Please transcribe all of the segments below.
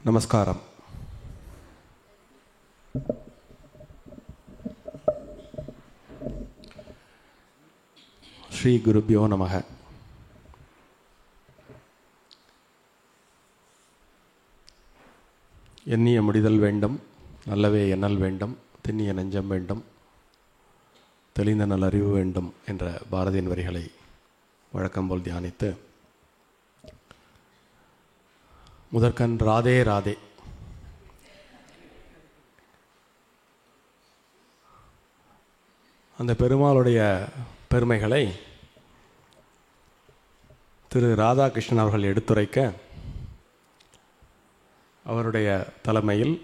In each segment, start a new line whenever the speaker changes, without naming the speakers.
நமஸ்காரம். ஸ்ரீ குருப்யோ நமக. எண்ணிய முடிதல் வேண்டும், நல்லவே எண்ணல் வேண்டும், திண்ணிய நெஞ்சம் வேண்டும், தெளிந்த நல் அறிவு வேண்டும் என்ற பாரதியின் வரிகளை வழக்கம்போல் தியானித்து, முதற்கண் ராதே ராதே. அந்த பெருமாளுடைய பெருமைகளை திரு ராதாகிருஷ்ணன் அவர்கள் எடுத்துரைக்க, அவருடைய தலைமையில்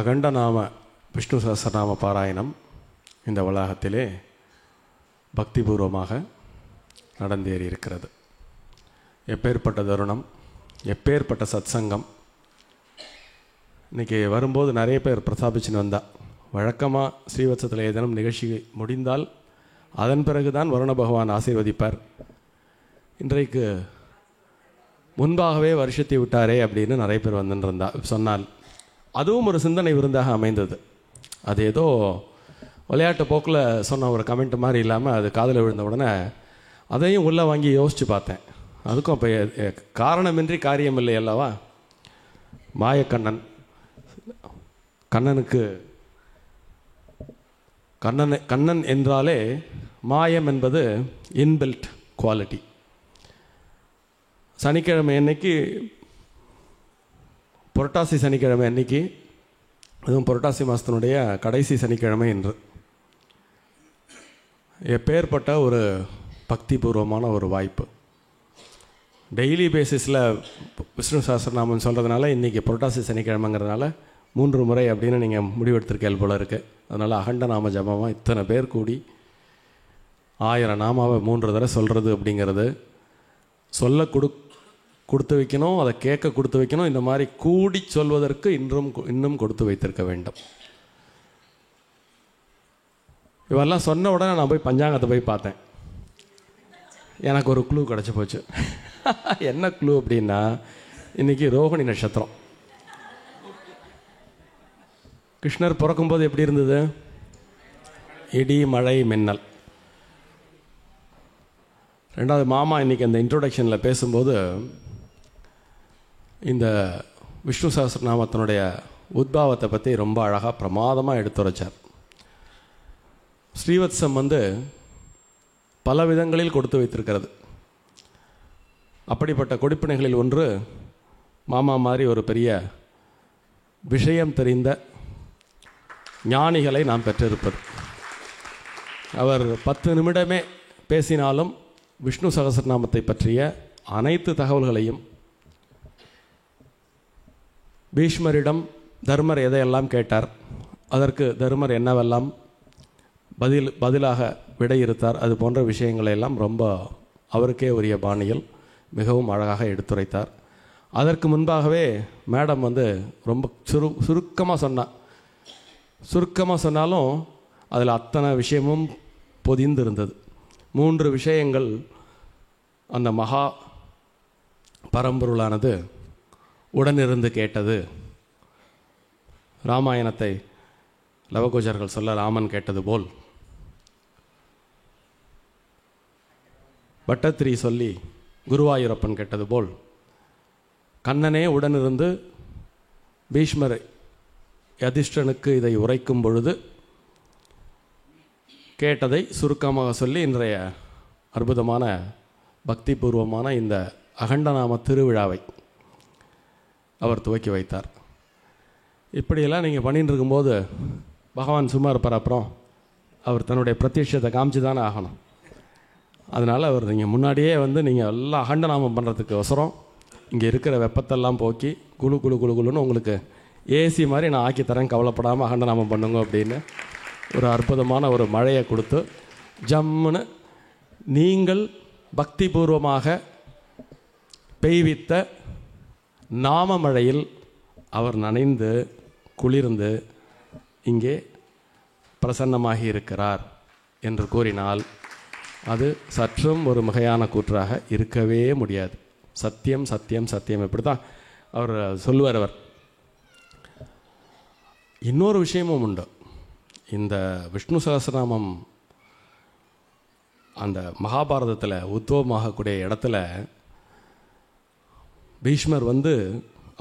அகண்ட நாம விஷ்ணு சஹஸ்ரநாம பாராயணம் இந்த வளாகத்திலே பக்திபூர்வமாக நடந்தேறி இருக்கிறது. எப்பேற்பட்ட தருணம், எப்பேற்பட்ட சத்சங்கம். இன்றைக்கி வரும்போது நிறைய பேர் பிரஸ்தாபிச்சுன்னு வந்தா. வழக்கமாக ஸ்ரீவத்சத்தில் ஏதேனும் நிகழ்ச்சி முடிந்தால் அதன் பிறகு தான் வருண பகவான் ஆசீர்வதிப்பார். இன்றைக்கு முன்பாகவே வருஷத்தை விட்டாரே அப்படின்னு நிறைய பேர் வந்துருந்தா சொன்னால், அதுவும் ஒரு சிந்தனை விருந்தாக அமைந்தது. அது ஏதோ விளையாட்டு போக்கில் சொன்ன ஒரு கமெண்ட் மாதிரி இல்லாமல் அது காதில் விழுந்த உடனே அதையும் உள்ளே வாங்கி யோசித்து பார்த்தேன். அதுக்கும் இப்போ காரணமின்றி காரியம் இல்லை அல்லவா? மாயக்கண்ணன், கண்ணனுக்கு கண்ணன் என்றாலே மாயம் என்பது இன்பில்ட் குவாலிட்டி. சனிக்கிழமை அன்னைக்கு, புரட்டாசி சனிக்கிழமை அன்னைக்கு, அதுவும் புரட்டாசி மாதத்தினுடைய கடைசி சனிக்கிழமை என்று, எப்பேற்பட்ட ஒரு பக்திபூர்வமான ஒரு வாய்ப்பு. டெய்லி பேசிஸில் விஷ்ணு சஹஸ்ரநாமம் சொல்கிறதுனால இன்றைக்கி புரட்டாசி சனிக்கிழமைங்கிறதுனால 3 முறை அப்படின்னு நீங்கள் முடிவெடுத்திருக்கேள் போல இருக்குது. அதனால் அகண்ட நாம ஜபமாக இத்தனை பேர் கூடி 1000 நாமாவை 3 தடவை சொல்கிறது அப்படிங்கிறது, சொல்ல கொடுத்து வைக்கணும், அதை கேட்க கொடுத்து வைக்கணும். இந்த மாதிரி கூடி சொல்வதற்கு இன்னும் கொடுத்து வைத்திருக்க வேண்டும். இவெல்லாம் சொன்ன உடனே நான் போய் பஞ்சாங்கத்தை போய் பார்த்தேன். எனக்கு ஒரு க்ளூ கிடச்சி போச்சு. என்ன க்ளூ அப்படின்னா, இன்றைக்கி ரோகிணி நட்சத்திரம். கிருஷ்ணர் பிறக்கும்போது எப்படி இருந்தது? இடி, மழை, மின்னல். ரெண்டாவது மாமா இன்றைக்கி அந்த இன்ட்ரோடக்ஷனில் பேசும்போது இந்த விஷ்ணு சஹஸ்ரநாமத்தினுடைய உத்பாவத்தை பற்றி ரொம்ப அழகாக பிரமாதமாக எடுத்துரைச்சார். ஸ்ரீவத்சம் பல விதங்களில் கொடுத்து வைத்திருக்கிறது. அப்படிப்பட்ட கொடுப்பினைகளில் ஒன்று, மாமா மாதிரி ஒரு பெரிய விஷயம் தெரிந்த ஞானிகளை நாம் பெற்றிருப்பது. அவர் 10 நிமிடமே பேசினாலும் விஷ்ணு சஹஸ்ரநாமத்தை பற்றிய அனைத்து தகவல்களையும், பீஷ்மரிடம் தர்மர் எதையெல்லாம் கேட்டார், அதற்கு தர்மர் என்னவெல்லாம் பதிலாக விடையிறுத்தார், அது போன்ற விஷயங்களை எல்லாம் ரொம்ப அவருக்கே உரிய பாணியில் மிகவும் அழகாக எடுத்துரைத்தார். அதற்கு முன்பாகவே மேடம் ரொம்ப சுருக்கமாக சொன்னாலும் அதில் அத்தனை விஷயமும் பொதிந்திருந்தது. 3 விஷயங்கள் அந்த மகா பரம்பொருளானது உடனிருந்து கேட்டது. ராமாயணத்தை லவகுஜர்கள் சொல்ல ராமன் கேட்டது போல், பட்டத்திரி சொல்லி குருவாயூரப்பன் கேட்டது போல், கண்ணனே உடனிருந்து பீஷ்மர் யதிஷ்டனுக்கு இதை உரைக்கும் பொழுது கேட்டதை சுருக்கமாக சொல்லி இன்றைய அற்புதமான பக்திபூர்வமான இந்த அகண்டநாம திருவிழாவை அவர் துவக்கி வைத்தார். இப்படியெல்லாம் நீங்கள் பண்ணிட்டு இருக்கும்போது பகவான் சும்மா இருப்பார். அப்புறம் அவர் தன்னுடைய பிரத்யட்சத்தை காமிச்சு தானே ஆகணும். அதனால் அவர் நீங்கள் முன்னாடியே நீங்கள் எல்லாம் அகண்டநாமம் பண்ணுறதுக்கு அவசரம் இங்கே இருக்கிற வெப்பத்தெல்லாம் போக்கி குழு குழு குழு குழுன்னு உங்களுக்கு ஏசி மாதிரி நான் ஆக்கி தரேன், கவலைப்படாமல் அகண்டநாமம் பண்ணுங்க அப்படின்னு ஒரு அற்புதமான ஒரு மழையை கொடுத்து ஜம்முன்னு நீங்கள் பக்திபூர்வமாக பெய்வித்த நாம மழையில் அவர் நனைந்து குளிர்ந்து இங்கே பிரசன்னமாகி இருக்கிறார் என்று கூறினால் அது சற்றும் ஒரு மிகையான கூற்றாக இருக்கவே முடியாது. சத்தியம் சத்தியம் சத்தியம், இப்படி தான் அவர் சொல்லுவார். அவர் இன்னொரு விஷயமும் உண்டு. இந்த விஷ்ணு சகஸ்ரநாமம் அந்த மகாபாரதத்தில் உத்வமாகக்கூடிய இடத்துல பீஷ்மர் வந்து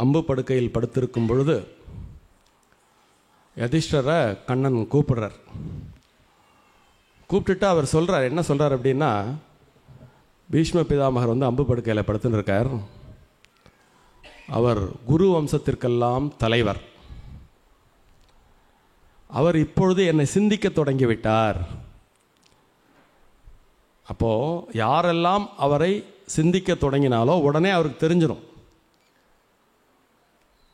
அம்பு படுக்கையில் படுத்திருக்கும் பொழுது யுதிஷ்டரை கண்ணன் கூப்பிடுறார். கூப்பிட்டுட்டு அவர் சொல்கிறார், என்ன சொல்கிறார் அப்படின்னா, பீஷ்ம பிதாமகர் வந்து அம்பு படுக்கையில் படுத்துன்னு இருக்கார். அவர் குரு வம்சத்திற்கெல்லாம் தலைவர். அவர் இப்பொழுது என்னை சிந்திக்க தொடங்கிவிட்டார். அப்போது யாரெல்லாம் அவரை சிந்திக்க தொடங்கினாலோ உடனே அவருக்கு தெரிஞ்சிடும்.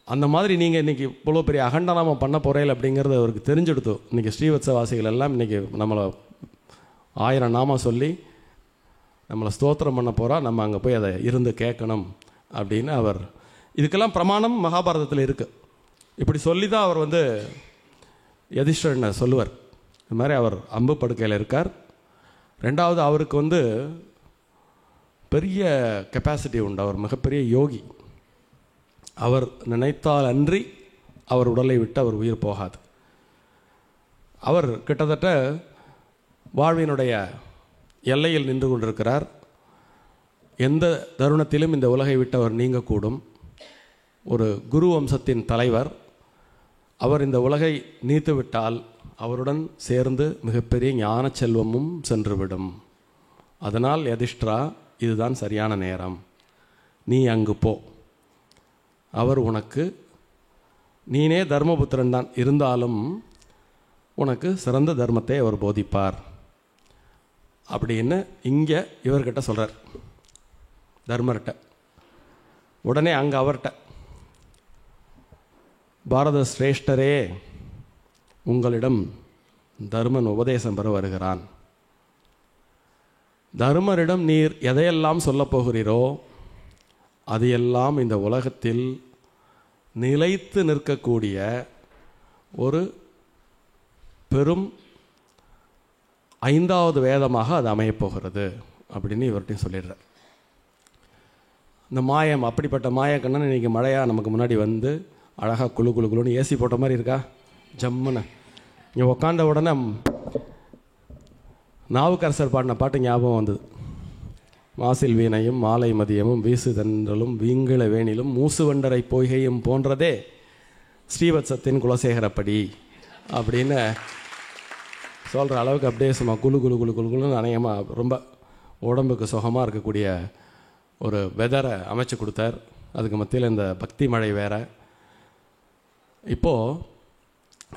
அந்த மாதிரி நீங்கள் இன்றைக்கி இவ்வளோ பெரிய அகண்டநாமம் பண்ண போகிறீர்கள் அப்படிங்கிறது அவருக்கு தெரிஞ்சுடுத்து. இன்றைக்கி ஸ்ரீவத்சவாசிகள் எல்லாம் இன்றைக்கி நம்மளை 1000 நாமம் சொல்லி நம்மளை ஸ்தோத்திரம் பண்ண போகிறா, நம்ம அங்கே போய் அதை இருந்து கேட்கணும் அப்படின்னு அவர், இதுக்கெல்லாம் பிரமாணம் மகாபாரதத்தில் இருக்குது. இப்படி சொல்லி தான் அவர் வந்து யுதிஷ்டரனை சொல்லுவார். இது மாதிரி அவர் அம்பு படுக்கையில் இருக்கார். ரெண்டாவது, அவருக்கு வந்து பெரிய கெப்பாசிட்டி உண்டு. அவர் மிகப்பெரிய யோகி. அவர் நினைத்தால் அன்றி அவர் உடலை விட்டு அவர் உயிர் போகாது. அவர் கிட்டத்தட்ட வாழ்வினுடைய எல்லையில் நின்று கொண்டிருக்கிறார். எந்த தருணத்திலும் இந்த உலகை விட்டு அவர் நீங்கக்கூடும். ஒரு குரு வம்சத்தின் தலைவர். அவர் இந்த உலகை நீத்துவிட்டால் அவருடன் சேர்ந்து மிகப்பெரிய ஞான செல்வமும் சென்றுவிடும். அதனால் யுதிஷ்டிரா, இதுதான் சரியான நேரம், நீ அங்கு போ. அவர் உனக்கு, நீனே தர்மபுத்திரன் தான் இருந்தாலும் உனக்கு சிறந்த தர்மத்தை அவர் போதிப்பார் அப்படின்னு இங்கே இவர்கிட்ட சொல்கிறார், தர்மர்கிட்ட. உடனே அங்கே அவர்கிட்ட, பாரத சிரேஷ்டரே, உங்களிடம் தர்மன் உபதேசம் பெற வருகிறான். தர்மரிடம் நீர் எதையெல்லாம் சொல்லப் போகிறீரோ அதையெல்லாம் இந்த உலகத்தில் நிலைத்து நிற்கக்கூடிய ஒரு பெரும் 5வது வேதமாக அது அமையப்போகிறது அப்படின்னு இவர்கிட்டையும் சொல்லிடுறார். இந்த மாயம், அப்படிப்பட்ட மாயக்கண்ணன் இன்றைக்கி மழையாக நமக்கு முன்னாடி வந்து அழகாக குழு குழு குழுன்னு ஏசி போட்ட மாதிரி இருக்கா, ஜம்முன்னு. இங்கே உக்காண்ட உடனே நாவுக்கரசர் பாடின பாட்டு ஞாபகம் வந்தது. மாசில் வீணையும் மாலை மதியமும் வீசு தென்றலும் வீங்கிள வேணிலும் மூசுவண்டரை பொய்கையும் போன்றதே ஸ்ரீவத்சத்தின் குலசேகரப்படி அப்படின்னு சொல்கிற அளவுக்கு அப்படியே சும்மா குழு குழு குழு குழு குழுன்னு அநேகமாக ரொம்ப உடம்புக்கு சுகமாக இருக்கக்கூடிய ஒரு வெதரை அமைச்சு கொடுத்தார். அதுக்கு மத்தியில் இந்த பக்தி மழை வேற இப்போது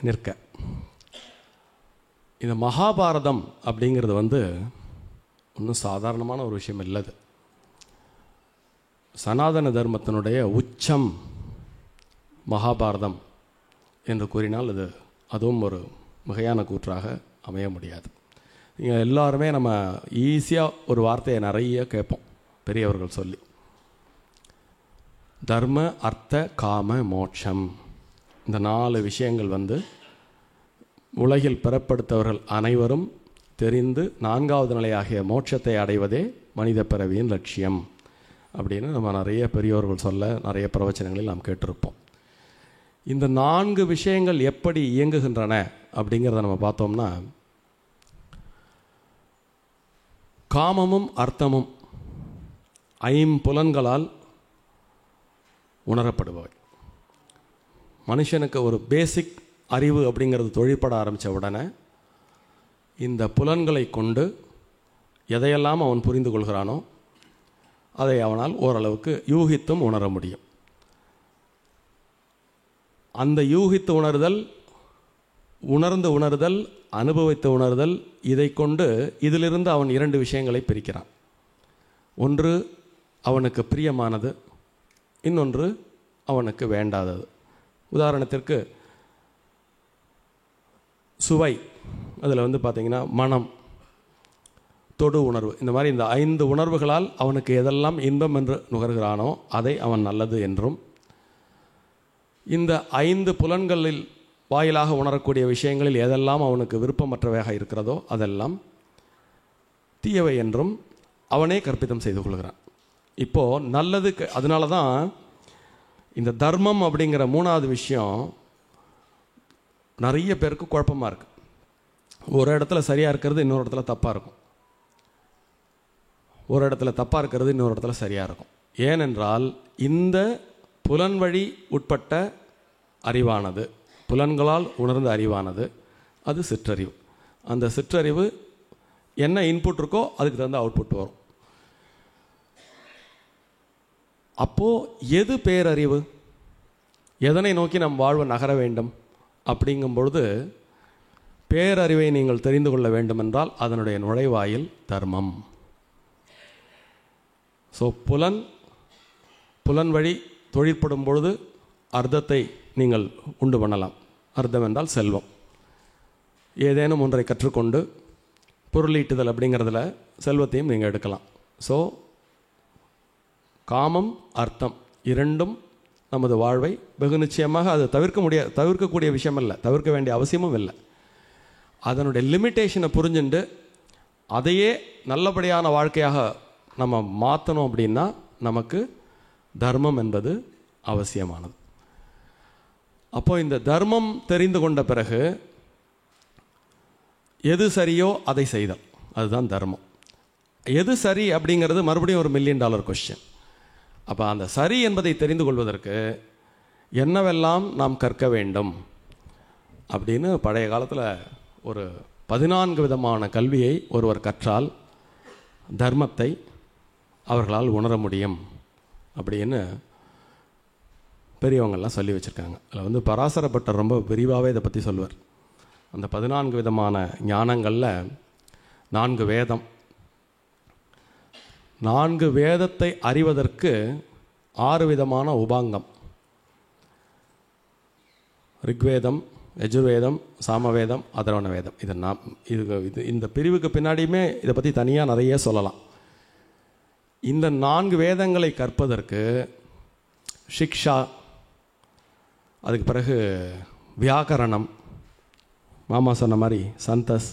நிற்க. இந்த மகாபாரதம் அப்படிங்கிறது வந்து ஒன்றும் சாதாரணமான ஒரு விஷயம் இல்லது. சனாதன தர்மத்தினுடைய உச்சம் மகாபாரதம் என்று கூறினால் அதுவும் ஒரு மிகையான கூற்றாக அமைய முடியாது. நீங்கள் எல்லாருமே நம்ம ஈஸியாக ஒரு வார்த்தையை நிறைய கேட்போம் பெரியவர்கள் சொல்லி, தர்ம அர்த்த காம மோட்சம். இந்த 4 விஷயங்கள் வந்து உலகில் பிறப்படுத்தவர்கள் அனைவரும் தெரிந்து 4வது நிலையாகிய மோட்சத்தை அடைவதே மனித பிறவியின் லட்சியம் அப்படின்னு நம்ம நிறைய பெரியோர்கள் சொல்ல, நிறைய பிரவச்சனங்களில் நாம் கேட்டிருப்போம். இந்த 4 விஷயங்கள் எப்படி இயங்குகின்றன அப்படிங்கிறத நம்ம பார்த்தோம்னா, காமமும் அர்த்தமும் 5 உணரப்படுபவை. மனுஷனுக்கு ஒரு பேசிக் அறிவு அப்படிங்கிறது தொழிற்பட ஆரம்பித்த உடனே இந்த புலன்களை கொண்டு எதையெல்லாம் அவன் புரிந்து கொள்கிறானோ அதை அவனால் ஓரளவுக்கு யூகித்தும் உணர முடியும். அந்த யூகித்து உணர்தல், உணர்ந்து உணர்தல், அனுபவித்து உணர்தல், இதை கொண்டு இதிலிருந்து அவன் 2 விஷயங்களை பிரிக்கிறான். ஒன்று அவனுக்கு பிரியமானது, இன்னொன்று அவனுக்கு வேண்டாதது. உதாரணத்திற்கு சுவை, அதில் வந்து பார்த்திங்கன்னா மனம், தொடு உணர்வு, இந்த மாதிரி இந்த 5 உணர்வுகளால் அவனுக்கு எதெல்லாம் இன்பம் என்று நுகர்கிறானோ அதை அவன் நல்லது என்றும், இந்த 5 புலன்களில் வாயிலாக உணரக்கூடிய விஷயங்களில் எதெல்லாம் அவனுக்கு விருப்பமற்றவையாக இருக்கிறதோ அதெல்லாம் தீயவை என்றும் அவனே கற்பிதம் செய்து கொள்கிறான். இப்போது நல்லதுக்கு, அதனால தான் இந்த தர்மம் அப்படிங்கிற மூணாவது விஷயம் நிறைய பேருக்கு குழப்பமாக இருக்குது. ஒரு இடத்துல சரியாக இருக்கிறது இன்னொரு இடத்துல தப்பாக இருக்கும், ஒரு இடத்துல தப்பாக இருக்கிறது இன்னொரு இடத்துல சரியாக இருக்கும். ஏனென்றால் இந்த புலன் வழி உட்பட்ட அறிவானது, புலன்களால் உணர்ந்த அறிவானது, அது சிற்றறிவு. அந்த சிற்றறிவு என்ன இன்புட் இருக்கோ அதுக்கு தகுந்த அவுட்புட் வரும். அப்போது எது பேரறிவு, எதனை நோக்கி நம் வாழ்வு நகர வேண்டும் அப்படிங்கும் பொழுது பேரறிவை நீங்கள் தெரிந்து கொள்ள வேண்டுமென்றால் அதனுடைய நுழைவாயில் தர்மம். ஸோ புலன் வழி தொழிற்படும் பொழுது அர்த்தத்தை நீங்கள் உண்டு பண்ணலாம். அர்த்தம் என்றால் செல்வம். ஏதேனும் ஒன்றை கற்றுக்கொண்டு பொருளீட்டுதல் அப்படிங்கிறதுல செல்வத்தையும் நீங்கள் எடுக்கலாம். ஸோ காமம் அர்த்தம் இரண்டும் நமது வாழ்வை வெகு நிச்சயமாக அது தவிர்க்கக்கூடிய விஷயம் இல்லை, தவிர்க்க வேண்டிய அவசியமும் இல்லை. அதனுடைய லிமிட்டேஷனை புரிஞ்சுண்டு அதையே நல்லபடியான வாழ்க்கையாக நம்ம மாற்றணும் அப்படின்னா நமக்கு தர்மம் என்பது அவசியமானது. அப்போது இந்த தர்மம் தெரிந்து கொண்ட பிறகு எது சரியோ அதை செய்தல், அதுதான் தர்மம். எது சரி அப்படிங்கிறது மறுபடியும் ஒரு $1 மில்லியன் கொஸ்டின். அப்போ அந்த சரி என்பதை தெரிந்து கொள்வதற்கு என்னவெல்லாம் நாம் கற்க வேண்டும் அப்படின்னு பழைய காலத்தில் ஒரு 14 விதமான கல்வியை ஒருவர் கற்றால் தர்மத்தை அவர்களால் உணர முடியும் அப்படின்னு பெரியவங்கள்லாம் சொல்லி வச்சுருக்காங்க. அதில் பராசரப்பட்டர் ரொம்ப விரிவாகவே இதை பற்றி சொல்லுவார். அந்த 14 விதமான ஞானங்களில் 4 வேதம், 4 வேதத்தை அறிவதற்கு 6 விதமான உபாங்கம். ரிக்வேதம், யஜுர்வேதம், சாமவேதம், அதர்வண வேதம். இது இந்த பிரிவுக்கு பின்னாடியுமே இதை பற்றி தனியாக நிறைய சொல்லலாம். இந்த 4 வேதங்களை கற்பதற்கு சிக்ஷா, அதுக்கு பிறகு வியாக்கரணம், மாமா சொன்ன மாதிரி சந்தஸ்,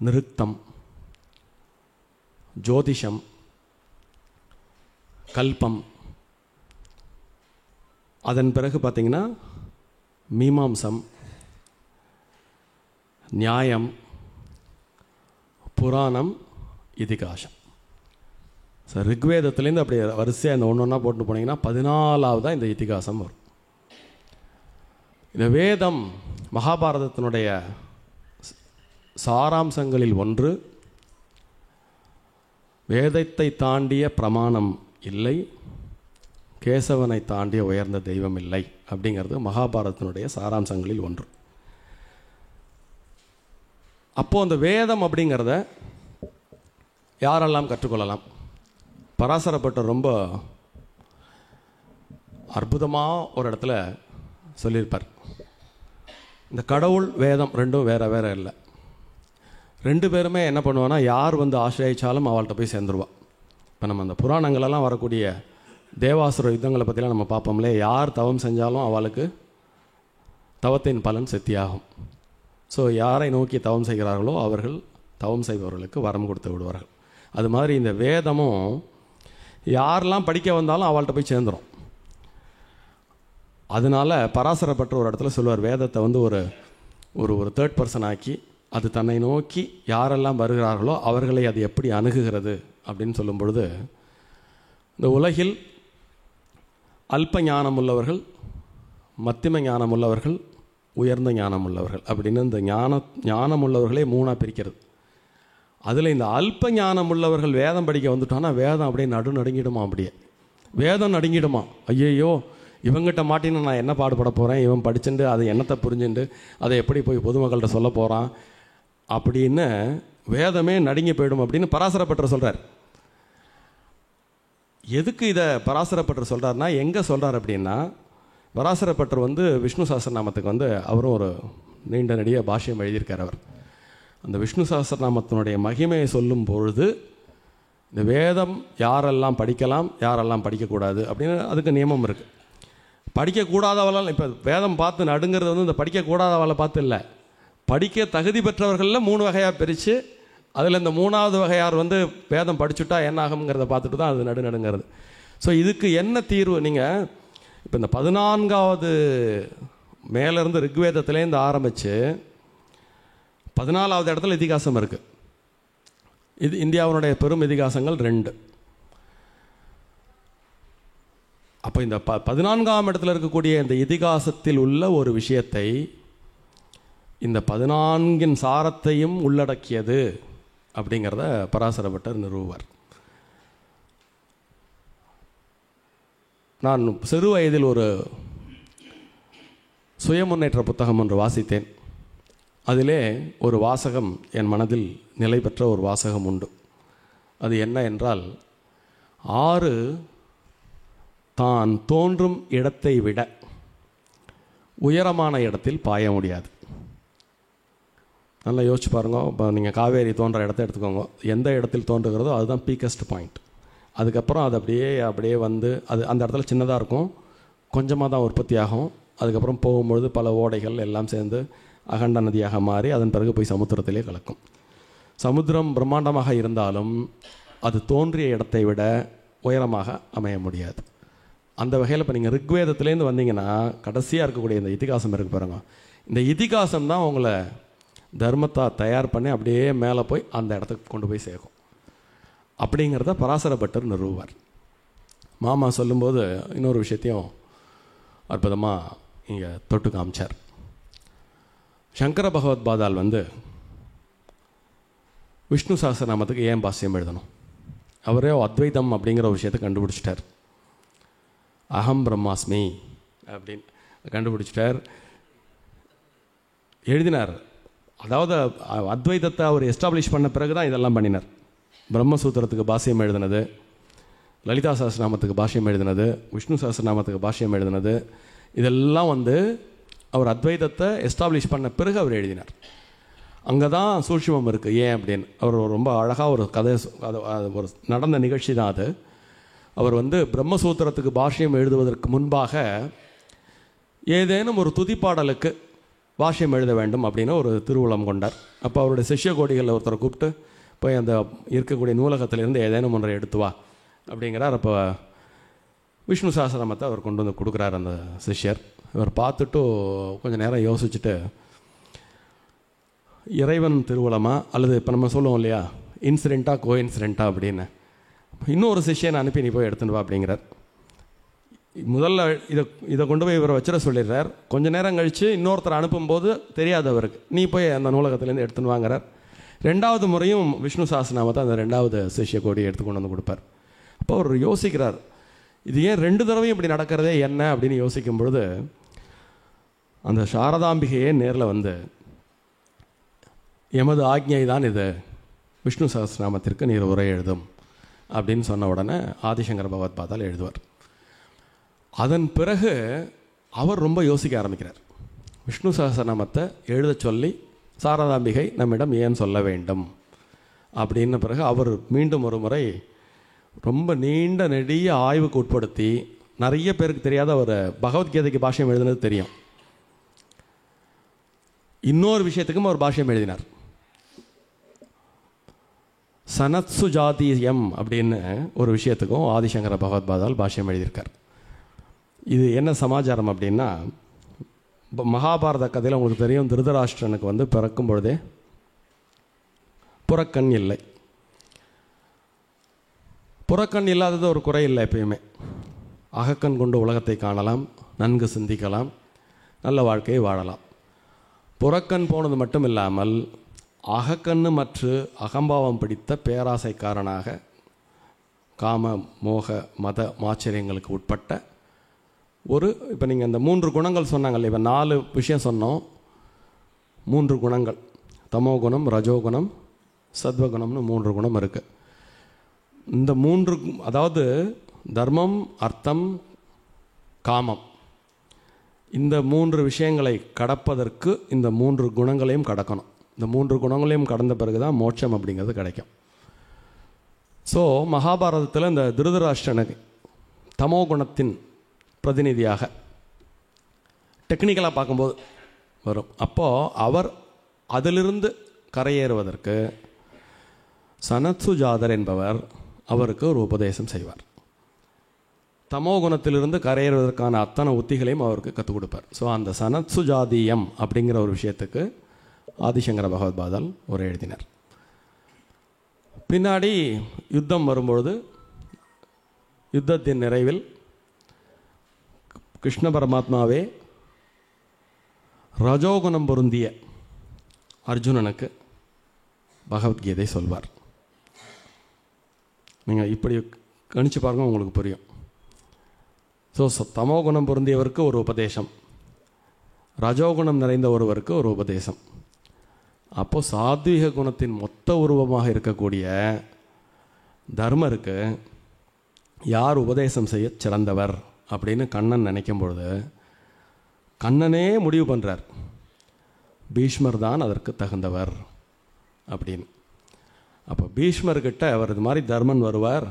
நிருத்தம், ஜோதிஷம், கல்பம், அதன் பிறகு பார்த்திங்கன்னா மீமாம்சம், நியாயம், புராணம், இதிகாசம். ஸோ ரிக்வேதத்துலேருந்து அப்படி வரிசையாக இந்த ஒன்று ஒன்றா போட்டு போனீங்கன்னா 14ஆவதாக இந்த இதிகாசம் வரும். இந்த வேதம் மகாபாரதத்தினுடைய சாராம்சங்களில் ஒன்று. வேதத்தை தாண்டிய பிரமாணம் இல்லை, கேசவனை தாண்டிய உயர்ந்த தெய்வம் இல்லை அப்படிங்கிறது மகாபாரதத்தினுடைய சாராம்சங்களில் ஒன்று. அப்போது அந்த வேதம் அப்படிங்கிறத யாரெல்லாம் கற்றுக்கொள்ளலாம்? பராசரப்பட்டர் ரொம்ப அற்புதமாக ஒரு இடத்துல சொல்லியிருப்பார். இந்த கடவுள் வேதம் ரெண்டும் வேறு வேறு இல்லை. 2 பேருமே என்ன பண்ணுவான்னா, யார் ஆசிரியிச்சாலும் அவள்கிட்ட போய் சேர்ந்துருவாள். இப்போ நம்ம அந்த புராணங்களெல்லாம் வரக்கூடிய தேவாசுர யுத்தங்களை பற்றிலாம் நம்ம பார்ப்போம்லே, யார் தவம் செஞ்சாலும் அவளுக்கு தவத்தின் பலன் சித்தியாகும். ஸோ யாரை நோக்கி தவம் செய்கிறார்களோ அவர்கள் தவம் செய்பவர்களுக்கு வரம் கொடுத்து விடுவார்கள். அது மாதிரி இந்த வேதமும் யாரெல்லாம் படிக்க வந்தாலும் அவள்கிட்ட போய் சேர்ந்துடும். அதனால் பராசரப்பட்ட ஒரு இடத்துல சொல்லுவார், வேதத்தை ஒரு ஒரு தேர்ட் பர்சன் ஆக்கி அது தன்னை நோக்கி யாரெல்லாம் வருகிறார்களோ அவர்களை அது எப்படி அணுகுகிறது அப்படின்னு சொல்லும் பொழுது, இந்த உலகில் அல்ப ஞானம் உள்ளவர்கள், மத்தியம ஞானம் உள்ளவர்கள், உயர்ந்த ஞானம் உள்ளவர்கள் அப்படின்னு இந்த ஞானம் உள்ளவர்களே 3ஆக பிரிக்கிறது. அதில் இந்த அல்ப ஞானம் உள்ளவர்கள் வேதம் படிக்க வந்துட்டோன்னா வேதம் அப்படியே நடுநடுங்கிடுமா, அப்படியே வேதம் நடுங்கிடுமா. ஐயையோ இவங்கிட்ட மாட்டின்னு நான் என்ன பாடுபட போகிறேன், இவன் படிச்சுட்டு அதை என்னத்தை புரிஞ்சுட்டு அதை எப்படி போய் பொதுமக்கள்கிட்ட சொல்ல போகிறான் அப்படின்னு வேதமே நடுங்கி போயிடும் அப்படின்னு பராசரப்பட்டர் சொல்கிறார். எதுக்கு இதை பராசரப்பட்டர் சொல்கிறாருன்னா, எங்கே சொல்கிறார் அப்படின்னா, பராசரப்பட்டர் விஷ்ணு சஹஸ்ரநாமத்துக்கு அவரும் ஒரு நீண்ட நெடிய பாஷ்யம் எழுதியிருக்கார். அவர் அந்த விஷ்ணு சஹஸ்ரநாமத்தினுடைய மகிமையை சொல்லும் பொழுது இந்த வேதம் யாரெல்லாம் படிக்கலாம் யாரெல்லாம் படிக்கக்கூடாது அப்படின்னு அதுக்கு நியமம் இருக்குது. படிக்கக்கூடாதவளால் இப்போ வேதம் பார்த்து நடுங்கிறது இந்த படிக்கக்கூடாதவளை பார்த்து இல்லை, படிக்க தகுதி பெற்றவர்களில் 3 வகையாக பிரித்து அதில் இந்த 3வது வகையார் வந்து வேதம் படிச்சுட்டா என்ன ஆகுங்கிறத பார்த்துட்டு தான் அது நடுங்கிறது. ஸோ இதுக்கு என்ன தீர்வு? நீங்கள் இப்போ இந்த 14வது மேலேருந்து ரிக்வேதத்துலேருந்து ஆரம்பித்து 14வது இடத்துல இதிகாசம் இருக்குது. இது இந்தியாவினுடைய பெரும் இதிகாசங்கள் 2. அப்போ இந்த 14ஆம் இடத்துல இருக்கக்கூடிய இந்த இதிகாசத்தில் உள்ள ஒரு விஷயத்தை இந்த 14இன் சாரத்தையும் உள்ளடக்கியது அப்படிங்கிறத பராசர பட்டர் நிறுவுவார். நான் சிறு வயதில் ஒரு சுய முன்னேற்ற புத்தகம் ஒன்று வாசித்தேன். அதிலே ஒரு வாசகம் என் மனதில் நிலை பெற்ற ஒரு வாசகம் உண்டு. அது என்ன என்றால், ஆறு தான் தோன்றும் இடத்தை விட உயரமான இடத்தில் பாய முடியாது. நல்லா யோசிச்சு பாருங்க. இப்போ நீங்கள் காவேரி தோன்ற இடத்த எடுத்துக்கோங்க. எந்த இடத்தில் தோன்றுகிறதோ அதுதான் பீக்கஸ்ட் பாயிண்ட். அதுக்கப்புறம் அது அப்படியே வந்து அது அந்த இடத்துல சின்னதாக இருக்கும், கொஞ்சமாக தான் உற்பத்தி ஆகும். அதுக்கப்புறம் போகும்பொழுது பல ஓடைகள் எல்லாம் சேர்ந்து அகண்ட நதியாக மாறி அதன் பிறகு போய் சமுத்திரத்திலே கலக்கும். சமுத்திரம் பிரம்மாண்டமாக இருந்தாலும் அது தோன்றிய இடத்தை விட உயரமாக அமைய முடியாது. அந்த வகையில் இப்போ நீங்கள் ரிக்வேதத்துலேருந்து வந்தீங்கன்னா கடைசியாக இருக்கக்கூடிய இந்த இதிகாசம் இருக்கு பாருங்க. இந்த இதிகாசம் தான் உங்களை தர்மத்தை தயார் பண்ணி அப்படியே மேலே போய் அந்த இடத்துக்கு கொண்டு போய் சேர்க்கும். அப்படிங்கிறத பராசர பட்டர் நிறுவுவார். மாமா சொல்லும்போது இன்னொரு விஷயத்தையும் அற்புதமாக இங்கே தொட்டு காமிச்சார். சங்கர பகவத் பாதால் வந்து விஷ்ணு சஹஸ்ரநாமத்துக்கு ஏன் பாஷ்யம் எழுதணும்? அவரே அத்வைதம் அப்படிங்கிற ஒரு விஷயத்தை கண்டுபிடிச்சிட்டார். அகம் பிரம்மாஸ்மி அப்படின்னு கண்டுபிடிச்சிட்டார், எழுதினார். அதாவது அத்வைதத்தை அவர் எஸ்டாப்ளிஷ் பண்ண பிறகு தான் இதெல்லாம் பண்ணினார். பிரம்மசூத்திரத்துக்கு பாஷ்யம் எழுதினது, லலிதா சஹஸ்ரநாமத்துக்கு பாஷ்யம் எழுதினது, விஷ்ணு சஹஸ்ரநாமத்துக்கு பாஷ்யம் எழுதினது, இதெல்லாம் வந்து அவர் அத்வைதத்தை எஸ்டாப்ளிஷ் பண்ண பிறகு அவர் எழுதினார். அங்கே தான் சூட்சுமம் இருக்குது. ஏன் அப்படின்னு அவர் ரொம்ப அழகாக ஒரு கதை, ஒரு நடந்த நிகழ்ச்சி தான் அது. அவர் வந்து பிரம்மசூத்திரத்துக்கு பாஷ்யம் எழுதுவதற்கு முன்பாக ஏதேனும் ஒரு துதிப்பாடலுக்கு பாஷ்யம் எழுத வேண்டும் அப்படின்னு ஒரு திருவுளம் கொண்டார். அப்போ அவருடைய சிஷ்ய கோடிகளில் ஒருத்தரை கூப்பிட்டு போய் அந்த இருக்கக்கூடிய நூலகத்திலேருந்து ஏதேனும் ஒன்றை எடுத்து வா அப்படிங்கிறார். அப்போ விஷ்ணு சஹஸ்ரநாமத்தை அவர் கொண்டு வந்து கொடுக்குறார் அந்த சிஷ்யர். இவர் பார்த்துட்டு கொஞ்சம் நேரம் யோசிச்சுட்டு, இறைவன் திருவுளமா அல்லது இப்போ நம்ம சொல்லுவோம் இல்லையா இன்சிடெண்ட்டாக கோ இன்சிடெண்ட்டாக அப்படின்னு, இன்னொரு சிஷ்யனை அனுப்பி நீ போய் எடுத்துட்டு வா அப்படிங்கிறார். முதல்ல இதை கொண்டு போய் இவரை வச்சிட சொல்லிடுறார். கொஞ்சம் நேரம் கழித்து இன்னொருத்தரை அனுப்பும்போது தெரியாதவருக்கு நீ போய் அந்த நூலகத்துலேருந்து எடுத்துன்னு வாங்குறார். 2வது முறையும் விஷ்ணு சஹஸ்ரநாமத்தை அந்த 2வது சிஷ்ய கோடியை எடுத்து கொண்டு வந்து கொடுப்பார். அப்போ அவர் யோசிக்கிறார், இது ஏன் 2 தடவையும் இப்படி நடக்கிறதே என்ன அப்படின்னு யோசிக்கும் பொழுது, அந்த சாரதாம்பிகையே நேரில் வந்து எமது ஆக்ஞை தான் இது, விஷ்ணு சஹஸ்ரநாமத்திற்கு நீர் உரை எழுதும் அப்படின்னு சொன்ன உடனே ஆதிசங்கர பகவத் பாதால் எழுதுவார். அதன் பிறகு அவர் ரொம்ப யோசிக்க ஆரம்பிக்கிறார். விஷ்ணு சஹஸ்ரநாமத்தை எழுத சொல்லி சாரதாம்பிகை நம்மிடம் ஏன் சொல்ல வேண்டும் அப்படின்ன பிறகு அவர் மீண்டும் ஒரு முறை ரொம்ப நீண்ட நெடிய ஆய்வுக்கு உட்படுத்தி, நிறைய பேருக்கு தெரியாத ஒரு பகவத்கீதைக்கு பாஷ்யம் எழுதினது தெரியும், இன்னொரு விஷயத்துக்கும் அவர் பாஷ்யம் எழுதினார். சனத்சு ஜாதீயம் அப்படின்னு ஒரு விஷயத்துக்கும் ஆதிசங்கர பகவத் பாதால் பாஷ்யம் எழுதியிருக்கார். இது என்ன சமாச்சாரம் அப்படின்னா, மகாபாரத கதையில் உங்களுக்கு தெரியும், திருதராஷ்டிரனுக்கு வந்து பிறக்கும் பொழுதே புறக்கண் இல்லை. புறக்கண் இல்லாதது ஒரு குறை இல்லை. எப்பயுமே அகக்கண் கொண்டு உலகத்தை காணலாம், நன்கு சிந்திக்கலாம், நல்ல வாழ்க்கையை வாழலாம். புறக்கண் போனது மட்டும் இல்லாமல் அகக்கண்ணு மற்றும் அகம்பாவம் பிடித்த பேராசைக்காரனாக காம மோக மத மாச்சரியங்களுக்கு உட்பட்ட ஒரு, இப்போ நீங்கள் இந்த 3 குணங்கள் சொன்னாங்கல்ல, இப்போ 4 விஷயம் சொன்னோம், 3 குணங்கள், தமோ குணம், ரஜோகுணம், சத்வகுணம்னு 3 குணம் இருக்குது. இந்த 3, அதாவது தர்மம், அர்த்தம், காமம், இந்த 3 விஷயங்களை கடப்பதற்கு இந்த 3 குணங்களையும் கடக்கணும். இந்த 3 குணங்களையும் கடந்த பிறகு தான் மோட்சம் அப்படிங்கிறது கிடைக்கும். ஸோ மகாபாரதத்தில் இந்த திருதராஷ்டிரனுக்கு தமோ குணத்தின் பிரதிநிதியாக டெக்னிக்கலாக பார்க்கும்போது வரும். அப்போது அவர் அதிலிருந்து கரையேறுவதற்கு சனத்சுஜாதர் என்பவர் அவருக்கு ஒரு உபதேசம் செய்வார். தமோ குணத்திலிருந்து கரையேறுவதற்கான அத்தனை உத்திகளையும் அவருக்கு கற்றுக் கொடுப்பார். ஸோ அந்த சனத்சுஜாதியம் அப்படிங்கிற ஒரு விஷயத்துக்கு ஆதிசங்கர பகவத்பாதால் உரை எழுதினார். பின்னாடி யுத்தம் வரும்பொழுது யுத்தத்தின் நிறைவில் கிருஷ்ண பரமாத்மாவே ரஜோகுணம் பொருந்திய அர்ஜுனனுக்கு பகவத்கீதை சொல்வார். நீங்கள் இப்படி கணிச்சு பாருங்க, உங்களுக்கு புரியும். ஸோ தமோகுணம் பொருந்தியவருக்கு ஒரு உபதேசம், ரஜோகுணம் நிறைந்த ஒருவருக்கு ஒரு உபதேசம். அப்போது சாத்வீக குணத்தின் மொத்த உருவமாக இருக்கக்கூடிய தர்மருக்கு யார் உபதேசம் செய்ய சிறந்தவர் அப்படின்னு கண்ணன் நினைக்கும் பொழுது கண்ணனே முடிவு பண்ணுறார், பீஷ்மர் தான் அதற்கு தகுந்தவர் அப்படின்னு. அப்போ பீஷ்மர்கிட்ட அவர் இது மாதிரி தர்மன் வருவார்,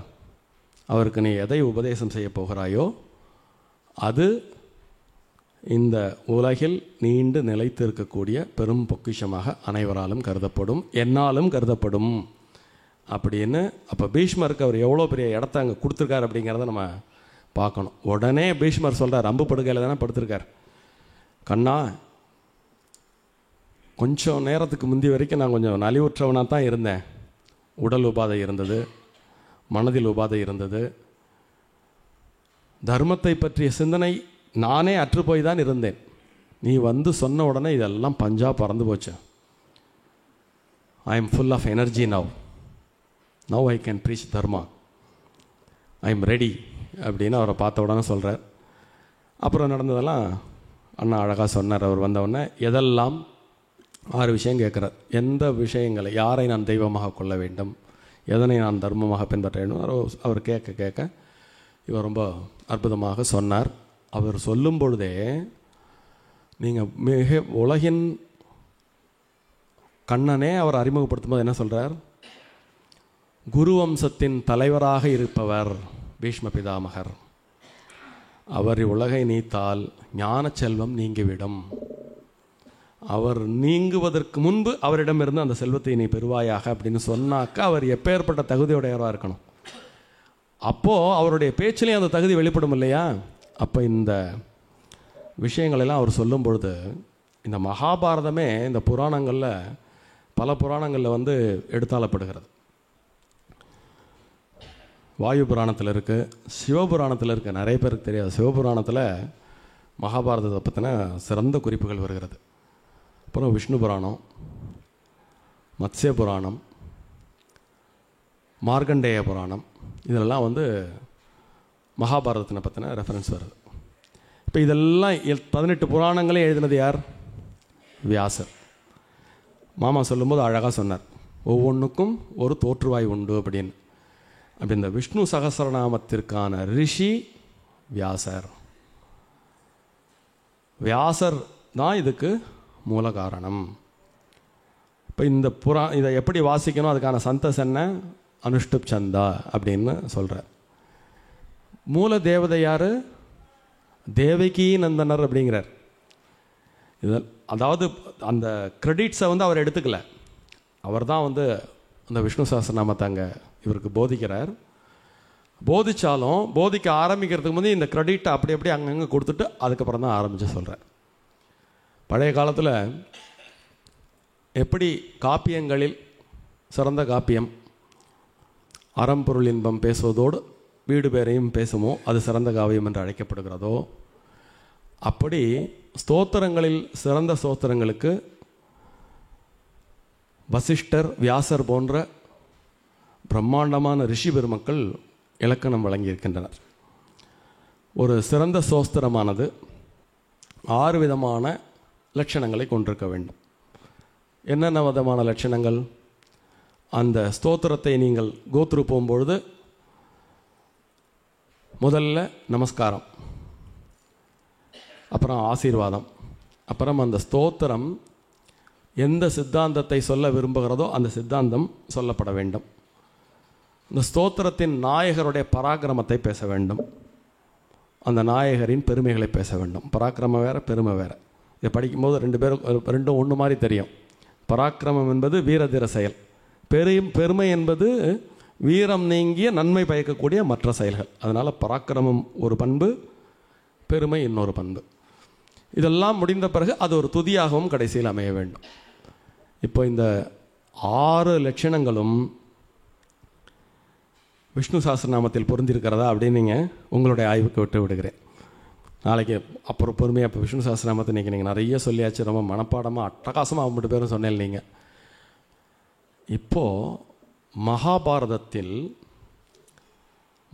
அவருக்கு நீ எதை உபதேசம் செய்ய போகிறாயோ அது இந்த உலகில் நீண்டு நிலைத்து இருக்கக்கூடிய பெரும் பொக்கிஷமாக அனைவராலும் கருதப்படும், என்னாலும் கருதப்படும் அப்படின்னு. அப்போ பீஷ்மருக்கு அவர் எவ்வளோ பெரிய இடத்த அங்கே கொடுத்துருக்கார் அப்படிங்கிறத நம்ம பார்க்கணும். உடனே பீஷ்மர் சொல்கிறார், அம்பு படுக்கையில் தானே படுத்திருக்கார், கண்ணா கொஞ்சம் நேரத்துக்கு முந்தி வரைக்கும் நான் கொஞ்சம் நலிவுற்றவனாக தான் இருந்தேன். உடல் உபாதை இருந்தது, மனதில் உபாதை இருந்தது, தர்மத்தை பற்றிய சிந்தனை நானே அற்றுப்போய் தான் இருந்தேன். நீ வந்து சொன்ன உடனே இதெல்லாம் பஞ்சா பறந்து போச்சு. I am full of energy now I can preach Dharma, I am ready அப்படின்னு அவரை பார்த்த உடனே சொல்கிறார். அப்புறம் நடந்ததெல்லாம் அண்ணா அழகாக சொன்னார். அவர் வந்தவுடனே எதெல்லாம் 6 விஷயம் கேட்குறார். எந்த விஷயங்களை, யாரை நான் தெய்வமாக கொள்ள வேண்டும், எதனை நான் தர்மமாக பின்பற்ற வேண்டும், அவர் கேட்க கேட்க இவர் ரொம்ப அற்புதமாக சொன்னார். அவர் சொல்லும் பொழுதே நீங்கள் மிக உலகின் கண்ணனே அவர் அறிமுகப்படுத்தும் போது என்ன சொல்கிறார், குரு வம்சத்தின் தலைவராக இருப்பவர் பீஷ்ம பிதாமகர், அவர் உலகை நீத்தால் ஞான செல்வம் நீங்கிவிடும், அவர் நீங்குவதற்கு முன்பு அவரிடமிருந்து அந்த செல்வத்தை நீ பெறுவாயாக அப்படின்னு சொன்னாக்கா அவர் எப்பேற்பட்ட தகுதியுடையவராக இருக்கணும். அப்போது அவருடைய பேச்சிலையும் அந்த தகுதி வெளிப்படும் இல்லையா. அப்போ இந்த விஷயங்களெல்லாம் அவர் சொல்லும் பொழுது இந்த மகாபாரதமே இந்த புராணங்களில் பல புராணங்களில் வந்து எடுத்தாளப்படுகிறது. வாயு புராணத்தில் இருக்குது, சிவபுராணத்தில் இருக்குது. நிறைய பேருக்கு தெரியாது, சிவபுராணத்தில் மகாபாரதத்தை பற்றின சிறந்த குறிப்புகள் வருகிறது. அப்புறம் விஷ்ணு புராணம், மத்ஸ்ய புராணம், மார்க்கண்டேய புராணம், இதெல்லாம் வந்து மகாபாரதத்தினை பற்றின ரெஃபரன்ஸ் வருது. இப்போ இதெல்லாம் 18 புராணங்களே எழுதினது யார்? வியாசர். மாமா சொல்லும்போது அழகாக சொன்னார், ஒவ்வொன்றுக்கும் ஒரு தோற்றுவாய் உண்டு அப்படின்னு. அப்படி இந்த விஷ்ணு சகஸ்ரநாமத்திற்கான ரிஷி வியாசர். வியாசர் தான் இதுக்கு மூல காரணம். இப்போ இந்த இதை எப்படி வாசிக்கணும், அதுக்கான சந்தஸ் என்ன, அனுஷ்டுப் சந்தா அப்படின்னு சொல்கிறார். மூல தேவதை யார்? தேவகி நந்தனர் அப்படிங்கிறார். இதில் அதாவது அந்த கிரெடிட்ஸை வந்து அவர் எடுத்துக்கல, அவர் தான் வந்து அந்த விஷ்ணு சஹஸ்ரநாமத்தை அங்கே இவருக்கு போதிக்கிறார். போதித்தாலும் போதிக்க ஆரம்பிக்கிறதுக்கு முந்தைய இந்த கிரெடிட்டை அப்படி அப்படி அங்கங்கே கொடுத்துட்டு அதுக்கப்புறம் தான் ஆரம்பித்து சொல்கிறார். பழைய காலத்தில் எப்படி காப்பியங்களில் சிறந்த காப்பியம் அறம்பொருள் இன்பம் பேசுவதோடு வீடு பேரையும் பேசுமோ அது சிறந்த காவியம் என்று அழைக்கப்படுகிறதோ, அப்படி ஸ்தோத்திரங்களில் சிறந்த ஸ்தோத்திரங்களுக்கு வசிஷ்டர், வியாசர் போன்ற பிரம்மாண்டமான ரிஷி பெருமக்கள் இலக்கணம் வழங்கியிருக்கின்றனர். ஒரு சிறந்த ஸ்தோத்திரமானது 6 விதமான லட்சணங்களை கொண்டிருக்க வேண்டும். என்னென்ன விதமான லட்சணங்கள்? அந்த ஸ்தோத்திரத்தை நீங்கள் கோத்ரு போகும்பொழுது முதல்ல நமஸ்காரம், அப்புறம் ஆசீர்வாதம், அப்புறம் அந்த ஸ்தோத்திரம் எந்த சித்தாந்தத்தை சொல்ல விரும்புகிறதோ அந்த சித்தாந்தம் சொல்லப்பட வேண்டும். இந்த ஸ்தோத்திரத்தின் நாயகருடைய பராக்கிரமத்தை பேச வேண்டும், அந்த நாயகரின் பெருமைகளை பேச வேண்டும். பராக்கிரமம் வேறு, பெருமை வேறு. இதை படிக்கும்போது ரெண்டும் ஒன்று மாதிரி தெரியும். பராக்கிரமம் என்பது வீரதீர செயல், பெருமை என்பது வீரம் நீங்கிய நன்மை பயக்கக்கூடிய மற்ற செயல்கள். அதனால் பராக்கிரமம் ஒரு பண்பு, பெருமை இன்னொரு பண்பு. இதெல்லாம் முடிந்த பிறகு அது ஒரு துதியாகவும் கடைசியில் அமைய வேண்டும். இப்போ இந்த 6 லட்சணங்களும் விஷ்ணு சஹஸ்ரநாமத்தில் பொருந்திருக்கிறதா அப்படின்னு நீங்கள் உங்களுடைய ஆய்வுக்கு விட்டு விடுகிறேன். நாளைக்கு அப்புறம் பொறுமையாக இப்போ விஷ்ணு சஹஸ்ரநாமத்தை இன்றைக்கி நீங்கள் நிறைய சொல்லியாச்சு, ரொம்ப மனப்பாடமாக அட்டகாசமாக 50 பேரும் சொன்னேன். நீங்கள் இப்போது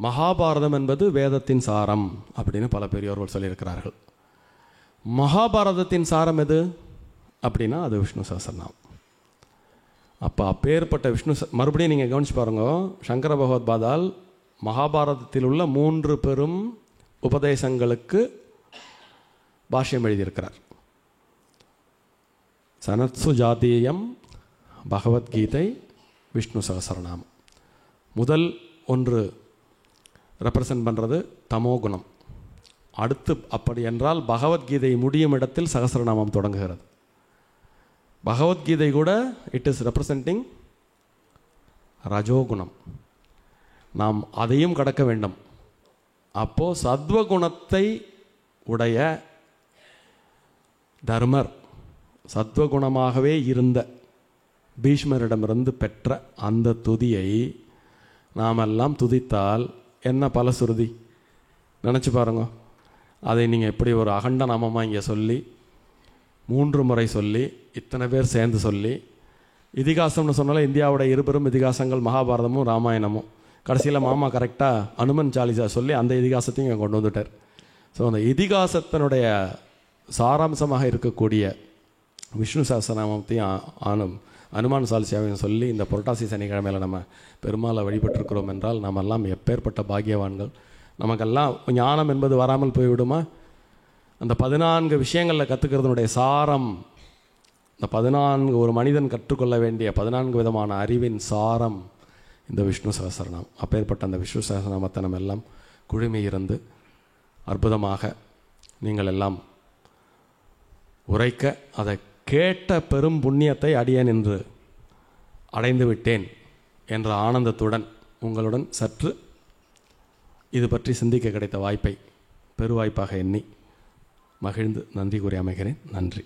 மகாபாரதம் என்பது வேதத்தின் சாரம் அப்படின்னு பல பெரியோர்கள் சொல்லியிருக்கிறார்கள். மகாபாரதத்தின் சாரம் எது அப்படின்னா அது விஷ்ணு சஹஸ்ரநாமம். அப்போ அப்பேற்பட்ட விஷ்ணு மறுபடியும் நீங்கள் கவனிச்சு பாருங்க, சங்கர பகவத்பாதால் மகாபாரதத்தில் உள்ள 3 பெரும் உபதேசங்களுக்கு பாஷ்யம் எழுதியிருக்கிறார். சனத்சு ஜாதீயம், பகவத்கீதை, விஷ்ணு சஹஸ்ரநாமம். முதல் ஒன்று ரெப்ரசன்ட் பண்ணுறது தமோகுணம். அடுத்து அப்படி என்றால் பகவத்கீதை முடியும் இடத்தில் சஹஸ்ரநாமம் தொடங்குகிறது. பகவத்கீதை கூட இட் இஸ் ரெப்ரசன்டிங் ரஜோகுணம். நாம் அதையும் கடக்க வேண்டும். அப்போது சத்வகுணத்தை உடைய தர்மர், சத்வகுணமாகவே இருந்த பீஷ்மரிடமிருந்து பெற்ற அந்த துதியை நாமெல்லாம் துதித்தால் என்ன பலசுருதி நினச்சி பாருங்க. அதை நீங்கள் எப்படி ஒரு அகண்ட நாமமாக இங்கே சொல்லி 3 முறை சொல்லி இத்தனை பேர் சேர்ந்து சொல்லி, இதிகாசம்னு சொன்னாலே இந்தியாவோட 2 பெரும் இதிகாசங்கள் மகாபாரதமும் ராமாயணமும். கடைசியில் மாமா கரெக்டாக அனுமன் சாலிசா சொல்லி அந்த இதிகாசத்தையும் இங்கே கொண்டு வந்துட்டார். ஸோ அந்த இதிகாசத்தினுடைய சாராம்சமாக இருக்கக்கூடிய விஷ்ணு சஹஸ்ரநாமத்தையும் அனுமான் சாலிசாவையும் சொல்லி இந்த புரட்டாசி சனிக்கிழமையில் நம்ம பெருமாளை வழிபட்டிருக்கிறோம் என்றால் நாம் எல்லாம் எப்பேற்பட்ட பாக்கியவான்கள். நமக்கெல்லாம் ஞானம் என்பது வராமல் போய்விடுமா? அந்த 14 விஷயங்களில் கற்றுக்கிறதுனுடைய சாரம், இந்த 14 ஒரு மனிதன் கற்றுக்கொள்ள வேண்டிய 14 விதமான அறிவின் சாரம் இந்த விஷ்ணு சஹஸ்ரநாமம். அப்பேற்பட்ட அந்த விஷ்ணு சஹஸ்ரநாமத்தை நம்ம எல்லாம் குழுமி இருந்து அற்புதமாக நீங்கள் எல்லாம் உரைக்க, அதை கேட்ட பெரும் புண்ணியத்தை அடியேன் என்று அடைந்து விட்டேன் என்ற ஆனந்தத்துடன் உங்களுடன் சற்று இது பற்றி சிந்திக்க கிடைத்த வாய்ப்பை பெருவாய்ப்பாக எண்ணி மகிழ்ந்து நன்றி கூறி அமைகிறேன். நன்றி.